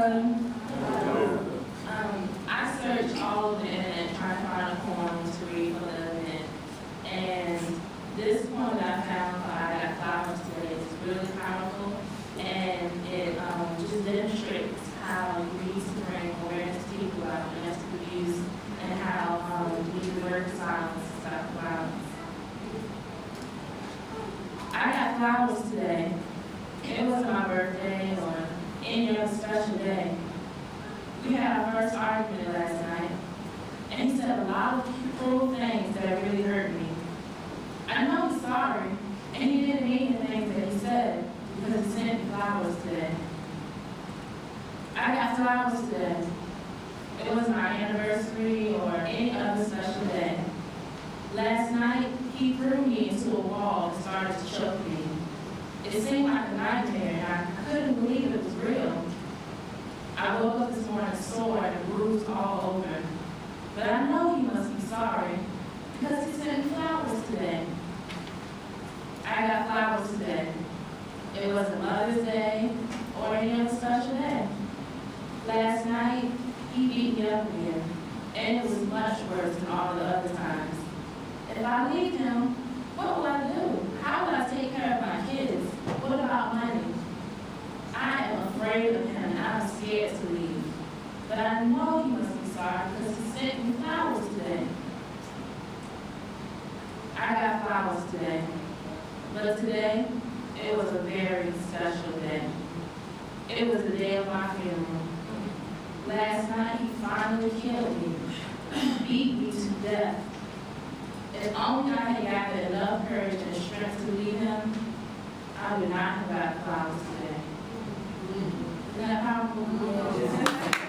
I searched all over the internet trying to find a poem to read for the event. And this poem that I found for I Got Flowers Today is really powerful. And it just demonstrates how we need to bring awareness to people about domestic abuse and how we need to work silence to stop violence. I got flowers today. It wasn't my birthday or any other special day. We had our first argument last night, and he said a lot of cruel things that really hurt me. I know he's sorry, and he didn't mean the things that he said because he sent me flowers today. I got flowers today. It wasn't my anniversary or any other special day. Last night, he threw me into a wall and started to choke me. It seemed like a nightmare, and I couldn't believe it was real. I woke up this morning sore and bruised all over. But I know he must be sorry because he sent me flowers today. I got flowers today. It wasn't Mother's Day or any other special day. Last night, he beat me up again, and it was much worse than all the other times. If I leave him, what will I do? How will I take care of my kids? What about money? I am afraid of him, and I'm scared to leave. But I know he must be sorry because he sent me flowers today. I got flowers today. But today, it was a very special day. It was the day of my funeral. Last night, he finally killed me, beat me to death. If only I had gathered enough courage and strength to leave him, I would not have got flowers today. Isn't that powerful?